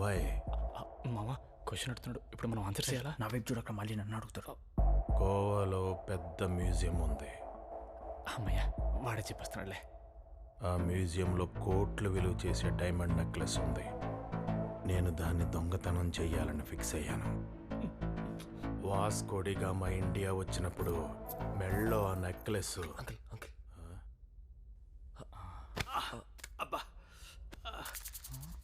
Why మామ question అడుగుతున్నాడు, ఇప్పుడు మనం ఆన్సర్ చేయాలా? నా వైపు చూడక మళ్ళీ నన్ను అడుగుతాడు. గోవాలో పెద్ద మ్యూజియం ఉంది. అమ్మయ్య వాడే చెప్పేస్తున్నాడులే. ఆ మ్యూజియంలో కోట్లు విలువ చేసే డైమండ్ నెక్లెస్ ఉంది. నేను దాన్ని దొంగతనం చెయ్యాలని ఫిక్స్ అయ్యాను. వాస్కోడిగా మా ఇండియా వచ్చినప్పుడు మెళ్ళో ఆ నెక్లెస్. అంకుల్ అంకుల్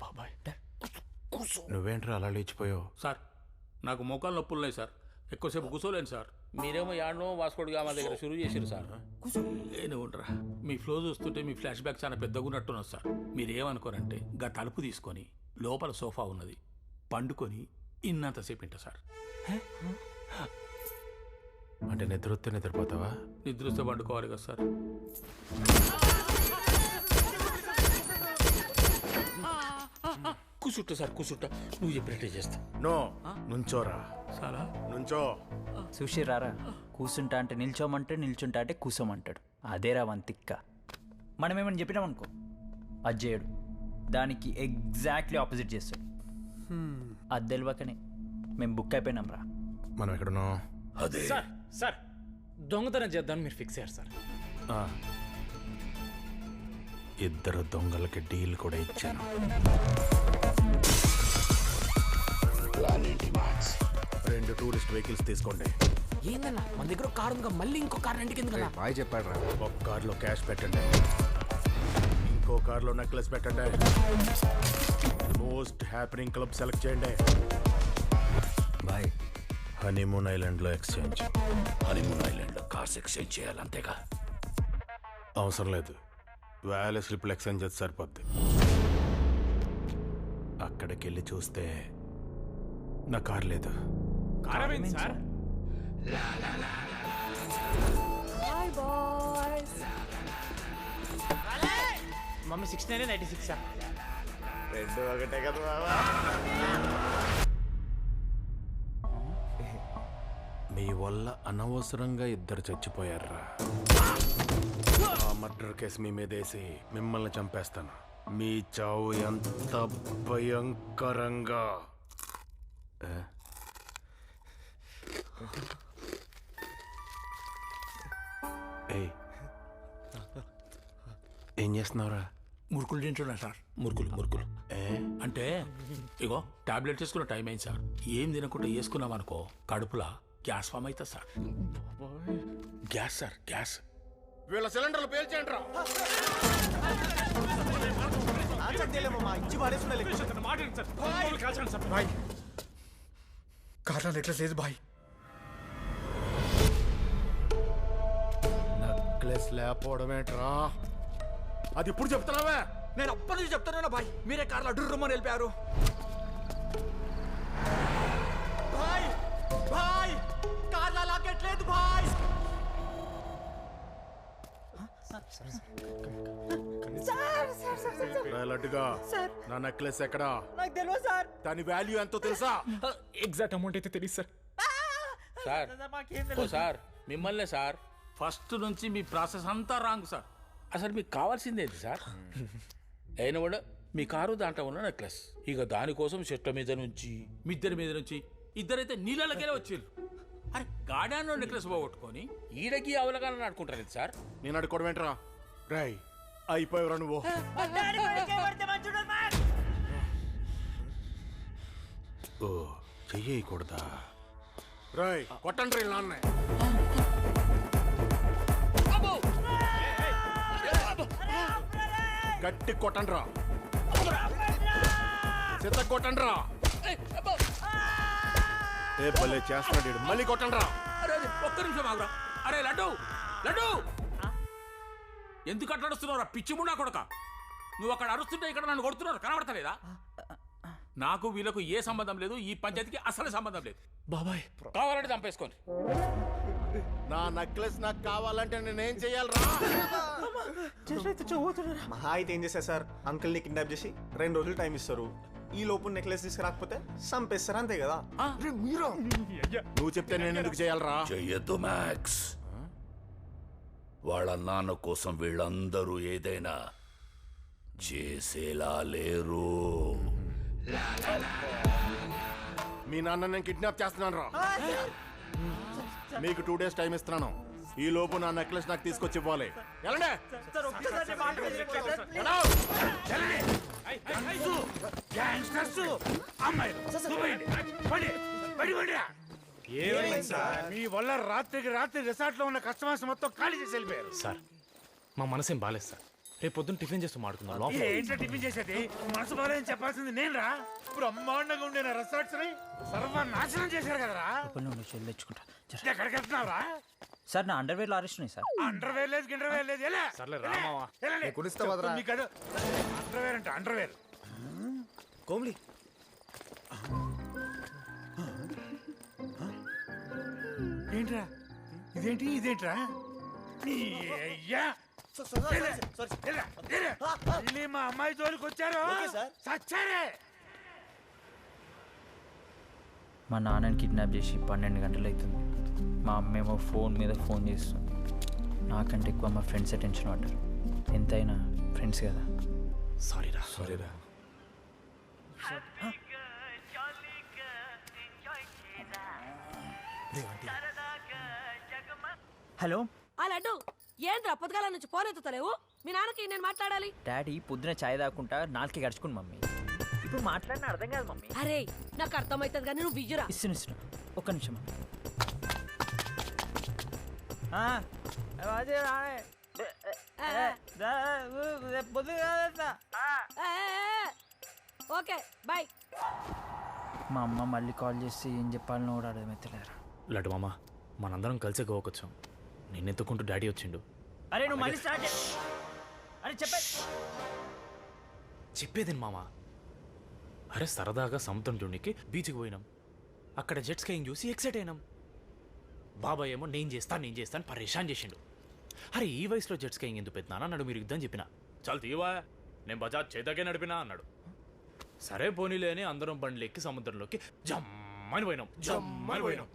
బాబాయ్ నువ్వేంట్రా అలా లేచిపోయావు? సార్ నాకు మోకాలు నొప్పులు ఉన్నాయి సార్, ఎక్కువసేపు కూర్చోలేను సార్. మీరేమో యాడ్నో వాస్కోడిగా మా దగ్గర షురూ చేసారు సార్. నేను ఉండరా, మీ ఫ్లో చూస్తుంటే మీ ఫ్లాష్ బ్యాక్ చాలా పెద్దగా ఉన్నట్టున్నది సార్. మీరేమనుకోరంటే గా తలుపు తీసుకొని లోపల సోఫా ఉన్నది పండుకొని ఇన్నంతసేపు ఇంట సార్. అంటే నిద్రొస్తే నిద్రపోతావా? నిద్రస్తే పండుకోవాలి కదా సార్. కూసుట్ట సార్ కూసుట్ట, నువ్వు చెప్పినట్టే చేస్తా. నో, నుంచోరా. సారా నుంచో. చూసి రారా, కూర్చుంటా అంటే నిల్చోమంటే, నిల్చుంటా అంటే కూసోమంటాడు. అదేరా వంతిక్క. మనం ఏమని చెప్పినామనుకో అది చేయడు, దానికి ఎగ్జాక్ట్లీ ఆపోజిట్ చేస్తాడు. అది తెలియకనే మేము బుక్ అయిపోయినాం రా. మనం ఎక్కడున్నాం? సార్ సార్ దొంగతనం చేద్దామని మీరు ఫిక్స్ అయ్యారు సార్. ఇద్దరు దొంగలకి డీల్ కూడా ఇచ్చాను. 2 టూరిస్ట్ వెహికల్స్ తీసుకోండి. ఏందన్నా మన దగ్గర కారు ఉందిగా, మళ్ళీ ఇంకో కారు రెండుకి ఎందుకన్నా? బాయ్ చెప్పాడు రా. ఒక కార్లో క్యాష్ పెట్టండి, ఇంకో కార్లో నెక్లెస్ పెట్టండి. మోస్ట్ హ్యాపీనింగ్ క్లబ్ సెలెక్ట్ చేయండి. బాయ్ హనీమూన్ ఐలాండ్లో ఎక్స్చేంజ్. హనీమూన్ ఐలాండ్లో కార్స్ ఎక్స్చేంజ్ చేయాలి అంతేగా? అవసరం లేదు, వ్యాలీ స్లిప్లు ఎక్స్చేంజ్ చేస్తే సరిపోద్ది. అక్కడికి వెళ్ళి చూస్తే నా కార్ లేదు. కారమేంటి sir? Hi boys. Mummy 6996 sir. రెండు ఒకటే కదా బాబా. మీ వల్ల అనవసరంగా ఇద్దరు చచ్చిపోయారా. ఆ మర్డర్ కేసు మీ మీద వేసి మిమ్మల్ని చంపేస్తాను. మీ చావు ఎంత భయంకరంగా. ఏయ్, ఏం చేస్తున్నావురా? మురుకులు తింటున్నా సార్. మురుకులు మురుకులు అంటే ఇగో టాబ్లెట్ వేసుకున్న టైం అయింది సార్. ఏం తినకుండా వేసుకున్నాం అనుకో కడుపులా గ్యాస్ ఫామ్ అవుతుంది సార్. Gas sir gas. వీళ్ళ సిలిండర్లు పేల్చేయండి రా. కార్లో నెక్లెస్ లేదు బాయ్. నెక్లెస్ లేకపోవడం ఏంట్రా? అది ఇప్పుడు చెప్తున్నావే? నేను అప్పటి నుంచి చెప్తాను బాయ్, మీరే కార్లో అడ్డురమ్మని వెళ్ళిపోయారు. బాయ్ బాయ్ కార్లో లాకెట్లేదు బాయ్. లడ్డుగా నా నెక్లెస్ ఎక్కడా? నాకు తెలియదు సార్. దాని వాల్యూ ఎంతో తెలుసా? ఎగ్జాక్ట్ అమౌంట్ అయితే తెలియదు సార్. సార్ ఓ సార్ మిమ్మల్నే సార్. ఫస్ట్ నుంచి మీ ప్రాసెస్ అంతా రాంగ్ సార్. అసలు మీకు కావాల్సిందేంటి సార్? అయిన కూడా మీ కారు దాంట్లో ఉన్న నెక్లెస్. ఇక దానికోసం చెట్ల మీద నుంచి మిద్దరి మీద నుంచి ఇద్దరైతే నీళ్ళకే వచ్చేళ్ళు. అరే గార్డెన్లో నెక్లెస్ పోగొట్టుకొని ఈడకి అవలగాలని ఆడుకుంటారు సార్. నేను అడుకోవడం ఏంట్రా? రై అయిపోయావురా నువ్వు. ఓ చెయ్యకూడదా? రై కొట్టండి నాన్న. గట్టి కొట్టండి రా, చెత్త కొట్టండి రా. ఏ భలే చేస్తున్నాడు, మళ్ళీ కొట్టండి రా. అరే ఒక్క నిమిషం ఆగురా. అరే లడ్డు లడ్డు ఎందుకు అట్లా అరుస్తున్నావురా పిచ్చి ముండా కొడక? నువ్వు అక్కడ అరుస్తుంటే ఇక్కడ నన్ను కొడుతున్నారు కనబడతలేదా? నాకు వీళ్ళకు ఏ సంబంధం లేదు, ఈ పంచాయతీకి అసలు సంబంధం లేదు. బాబాయ్ కావాలంటే చంపేసుకోండి. నా నెక్లెస్ నాకు కావాలంటే నేనేం చెయ్యాలరా? మహా అయితే ఏం చేస్తారు సార్, అంకుల్ని కిడ్నాప్ చేసి 2 రోజులు టైం ఇస్తారు. ఈ లోపు నెక్లెస్ తీసుకురాకపోతే చంపేస్తారు, అంతే కదా? నువ్వు చెప్తే నేను ఎందుకు చేయాలరా? చెయ్యొద్దు మ్యాక్స్. వాళ్ళ నాన్న కోసం వీళ్ళందరూ ఏదైనా చేసేలా లేరు. మీ నాన్న నేను కిడ్నాప్ చేస్తున్నాను రా. మీకు 2 days టైం ఇస్తున్నాను. ఈ లోపు నా నెక్లెస్ నాకు తీసుకొచ్చి ఇవ్వాలి. వెళ్ళండి. మీ వల్ల రాత్రికి రాత్రి రిసార్ట్ లో ఉన్న కస్టమర్స్ మొత్తం ఖాళీ చేసి వెళ్ళిపోయారు. సార్ మా మనసేం బాలేదు సార్. రేపు పొద్దున్న టిఫిన్ చేస్తూ మాడుకుందాం లోపల. ఏంటో టిఫిన్ చేసేది? మనసు బాగాలేదని చెప్పాల్సింది నేను రా. బ్రహ్మాండంగా ఉండే రిసార్ట్స్ ని సర్వనాశనం చేశారు కదరా. షెల్ తెచ్చుకుంటా. ఎక్కడికి వెళ్తున్నావురా? సార్ నా అండర్వేర్లో అరెస్ట్ ఉన్నాయి సార్. అండర్వేర్ లేదు గిండర్వేర్ లేదు. ఎలా? సర్లే రామావా. వెళ్ళండి. కుడిస్తావా? మీకు అది అండర్వేర్ అంటే అండర్వేర్. కోమ్లీ ఏంట్రా ఇదేంట్రా నీ అయ్యా. మళ్ళీ మా అమ్మాయి జోలికి వచ్చారు. సచ్చారే. మా నాన్నని కిడ్నాప్ చేసి 12 గంటలు అవుతుంది. మా అమ్మేమో ఫోన్ మీద ఫోన్ చేస్తుంది. నాకంటే ఎక్కువ మా ఫ్రెండ్స్ టెన్షన్ పడ్డారు. ఎంతైనా ఫ్రెండ్స్ కదా. సారీరా. హలో ఆ లడ్డు ఏంద్రా పొద్దుగాల నుంచి ఫోన్ ఎత్తుతలేవు? మీ నాన్నకి నేను మాట్లాడాలి. డాడీ పొద్దున చాయ్ తాకుంటా 4కి గడుచుకుని మమ్మీ. ఇప్పుడు మాట్లాడిన అర్థం కాదు మమ్మీ. అరే నాకు అర్థమవుతుంది కానీ నువ్వు విజురా. ఇస్తున్నా ఒక్క నిమిషం. Okay bye. మా అమ్మ మళ్ళీ కాల్ చేసి ఏం చెప్పాలని కూడా అర్థమవుతలేరు. లడ్డు మామ మనందరం కలిసే గోవాకొచ్చాం. నిన్నెత్తుకుంటూ డాడీ వచ్చిండు. అరే నువ్వు మళ్ళీ స్టార్ట్. అరే చెప్పేదేం మామ. అరే సరదాగా సముద్రం చూడనికి బీచ్కి పోయినాం. అక్కడ జెట్ స్కైయింగ్ చూసి ఎక్సైట్ అయినాం. బాబాయ్ ఏమో నేను చేస్తాను పరేషాన్ చేసిండు. అరే ఈ వయసులో జెట్ స్కైయింగ్ ఎందుకు పెద్దనా అన్నాడు. మీరు యుద్ధం చెప్పిన చాలు తీవా, నేను బజాజ్ చేతకే నడిపినా అన్నాడు. సరే పోనీలే అని అందరం బండ్లు ఎక్కి సముద్రంలోకి జమ్మని పోయినాం.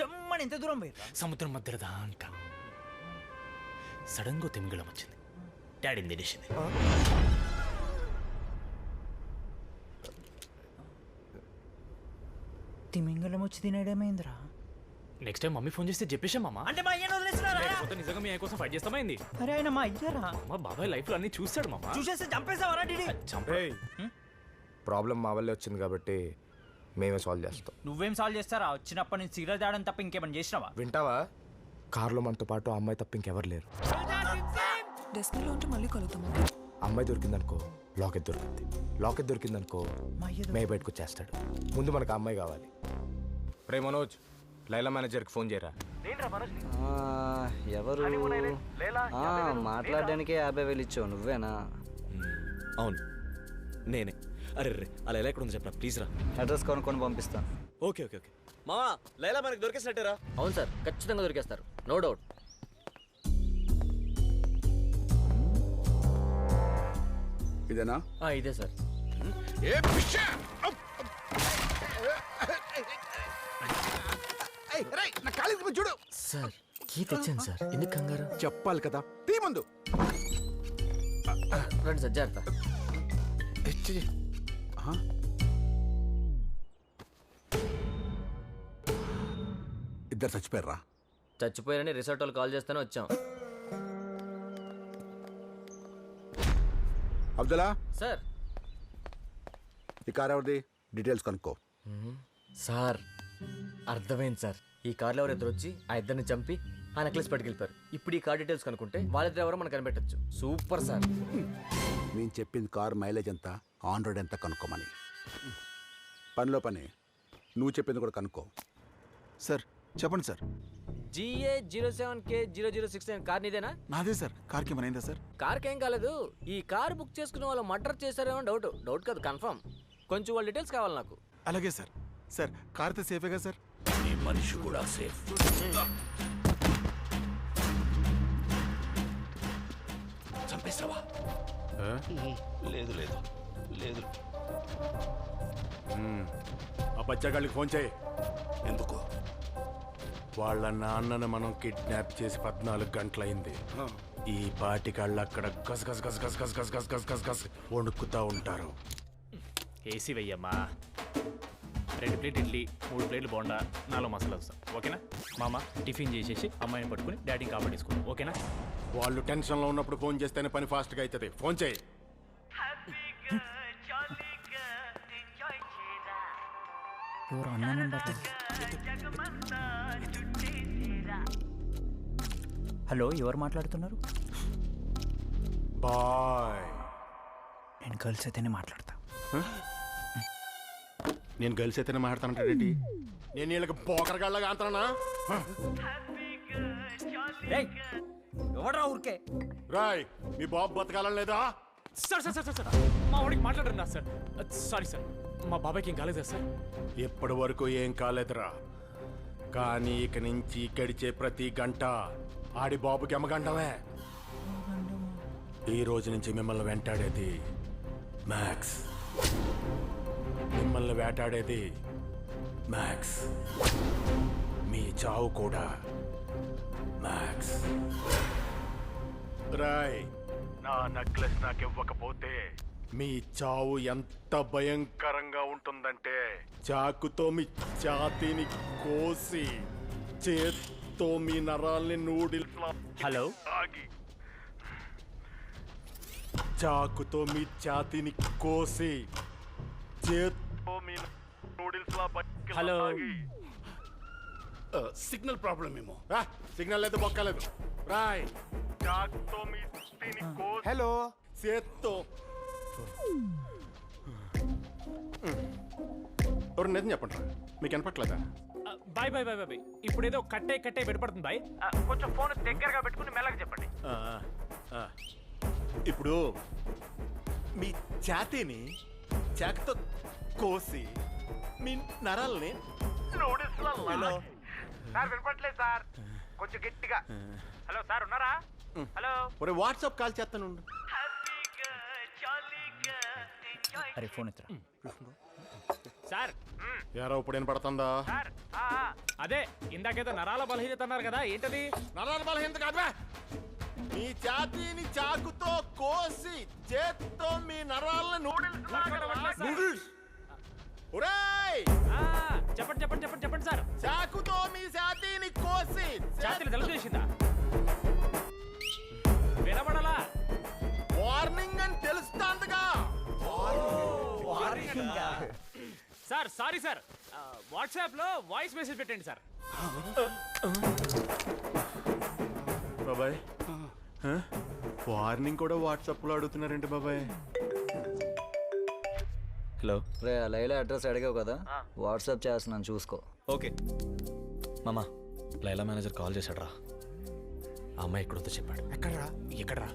జమ్మని ఎంత దూరం పోయి సముద్రం మధ్యలో దాకా సడన్గా తిమింగళం వచ్చింది. డాడీని తినేసింది. తిమింగలం వచ్చి తినేయడమైందిరా. నెక్స్ట్ టైం మమ్మీ ఫోన్ చేస్తే చెప్పేశాం మామ. అంటే మా అయ్యను వదిలేస్తున్నారా? లేకపోతే నిజంగా మీ ఆయన కోసం ఫైట్ చేస్తామైంది. అరే ఆయన మా అయ్యారా? మా బాబాయ్ లైఫ్ లో అన్ని చూస్తాడు మామ. చూసేస్తే చంపేసావరా డిడి? ప్రాబ్లం మా వల్లే వచ్చింది కాబట్టి మేమే సాల్వ్ చేస్తాం. నువ్వేం సాల్వ్ చేస్తారా? వచ్చినప్పటి నుంచి సిగరెట్ తాగడం తప్ప ఇంకేమైనా చేసినావా? వింటావా? కార్లో మనతో పాటు ఆ అమ్మాయి తప్ప ఇంకెవరు లేరు. డెస్క్లో ఉంటే మళ్ళీ కలుగుతాము. అమ్మాయి దొరికిందనుకో లాకెట్ దొరికింది. లాకెట్ దొరికిందనుకో మే బయటకు వచ్చేస్తాడు. ముందు మనకు ఆ అమ్మాయి కావాలి. రే మనోజ్, లైలా మేనేజర్కి ఫోన్ చేయరా. ఎవరు? మాట్లాడడానికి 50,000 ఇచ్చావు నువ్వేనా? అవును నేనే. అరే రే అలా ఎలా ఎక్కడ ఉంది చెప్పరా ప్లీజ్ రా. అడ్రస్ కొనుక్కొని పంపిస్తాను. Okay okay okay. మామా లైలా మనకి దొరికేసినట్టేరా? అవును సార్, ఖచ్చితంగా దొరికేస్తారు, నో డౌట్. ఇదేనా? ఇదే సార్. చూడు సార్ కీ తెచ్చాను సార్, ఎందుకు కంగారు? చెప్పాలి కదా, తీ ముందు. రండి సార్, జాగ్రత్త. ఇద్దరు చచ్చిపోయారా? చచ్చిపోయారని రిసార్ట్ వాళ్ళు కాల్ చేస్తేనే వచ్చాం. అబ్దుల్లా సార్. ఈ కార్ ఎవరిది? డీటెయిల్స్ కనుక్కో. సార్ అర్థమైంది సార్. ఈ కార్లో ఎవరు ఇద్దరు వచ్చి ఆ ఇద్దరిని చంపి ఆ నెక్లెస్ పట్టుకెళ్ళిపోయారు. ఇప్పుడు ఈ కార్ డీటెయిల్స్ కనుక్కుంటే వాళ్ళిద్దరు ఎవరో మనకు కనిపెట్టచ్చు. Super sir. నేను చెప్పింది కార్ మైలేజ్ ఎంత, ఆన్ రోడ్ ఎంత కనుక్కోమని. పనిలో పని నువ్వు చెప్పింది కూడా కనుక్కో. సార్ చెప్పండి సార్. GA07K0069 కార్ నీదేనా? నాదే సార్. కార్కి ఏమైందా సార్? కార్కి ఏం కాలేదు. ఈ కార్ బుక్ చేసుకున్న వాళ్ళు మర్డర్ చేశారేమో డౌట్ కాదు, కన్ఫర్మ్. కొంచెం వాళ్ళ డీటెయిల్స్ కావాలి నాకు. అలాగే సార్. సార్ కార్ అయితే సేఫేగా సార్? ఈ మనిషి కూడా సేఫ్. చంపేస్తావా? లేదు లేదు లేదు. ఆ బచ్చగాళ్ళకి ఫోన్ చేయి. ఎందుకు? వాళ్ళ నాన్నను మనం కిడ్నాప్ చేసి 14 గంటలైంది. ఈ పాటికాళ్ళు అక్కడ గస్ గస్ గస్ గస్ గస్ గస్ గస్ గస్ గస్ గస్ వణుకుతా ఉంటారు. ఏసీ వెయ్యమ్మా. 2 ప్లేట్ ఇడ్లీ, 3 ప్లేట్లు బోండా, 4 మసాలా దోశ. ఓకేనా మామ? టిఫిన్ చేసేసి అమ్మాయిని పట్టుకుని డాడీని కాపాడేసుకో. ఓకేనా? వాళ్ళు టెన్షన్లో ఉన్నప్పుడు ఫోన్ చేస్తేనే పని ఫాస్ట్గా అవుతుంది. ఫోన్ చేయి. ఎవరు అన్న నెంబర్? హలో, ఎవరు మాట్లాడుతున్నారు? బాయ్. నేను గర్ల్స్ అయితేనే మాట్లాడతా. నేను గర్ల్స్ అయితేనే మాట్లాడతానంటాడేంటి? నేను వీళ్ళకి పోకరగాళ్ళగా అంటానా? ఎవడరా ఊరికే? రాయ్, మీ బాబు బతకాలని లేదా? సార్ సార్ సార్ సార్ మా వాడికి మాట్లాడరు సార్. సారీ సార్, మా బాబాయ్కి ఏం కాలేదా సార్? ఇప్పటి వరకు ఏం కాలేదురా, కానీ ఇక నుంచి గడిచే ప్రతి గంట ఆడి బాబుకి అమ్మగంటమే. ఈ రోజు నుంచి మిమ్మల్ని వెంటాడేది మ్యాక్స్. మిమ్మల్ని వేటాడేది మ్యాక్స్. మీ చావు కూడా మ్యాక్స్. రాయ్, నా నెక్లెస్ నాకు ఇవ్వకపోతే మీ చావు ఎంత భయంకరంగా ఉంటుందంటే చాకుతో మీ ఛాతీని కోసి చేత్తో మీ నరాల్ని నూడిల్స్లా హలో, ఆగి చాకుతో మీ ఛాతీని కోసి చేత్తో మీ నూడిల్స్లా హలో. సిగ్నల్ ప్రాబ్లం ఏమో. సిగ్నల్ లేదు, బొక్కలేదు. రాయ్, చాకుతో మీ ఛాతీని కోసి హలో, చేత్తో. ఎవరు నిజం చెప్పండి రా, మీకు వినపట్లేదా? Bye bye bye bye. ఇప్పుడు ఏదో కట్టే వినపడుతుంది బాయ్. కొంచెం ఫోన్ దగ్గరగా పెట్టుకుని మెల్లగా చెప్పండి. ఇప్పుడు మీ ఛాతీని చాకుతో కోసి మీ నరాల్ని హలో సార్, వినపట్లేదు సార్, కొంచెం గట్టిగా. హలో సార్, ఉన్నారా? హలో. ఒరే వాట్సాప్ కాల్ చేస్తాను. అరే ఫోన్ ఎత్తురా. సార్ యారో ఇప్పుడు వినపడుతుందా? సార్ అదే ఇందాకేదో నరాల బలహీనత అన్నారు కదా, ఏంటది? నరాల బలహీనత కాదా? మీ ఛాతీని చాకుతో కోసి చేత్తో మీ నరాలను నూడిల్స్. ఒరేయ్, చెప్పండి చెప్పండి చెప్పండి చెప్పండి సార్. చాకుతో మీ ఛాతీని కోసి జాతీయులు తెలుగు చేసిందా? వినబడలా? వార్నింగ్ అని తెలుస్తాందిగా. సార్ సారీ సార్, వాట్సాప్ లో వాయిస్ మెసేజ్ పెట్టండి సార్. బాబాయ్, వార్నింగ్ కూడా వాట్సాప్ లో అడుగుతున్నారేంటి బాబాయ్? హలో రే, లైలా అడ్రస్ అడిగావు కదా, వాట్సాప్ చేస్తున్నాను చూసుకో. ఓకే మామా, లైలా మేనేజర్ కాల్ చేశాడు రా. ఆ అమ్మాయి ఎక్కడొద్దో చెప్పాడు. ఎక్కడరా? ఎక్కడరా?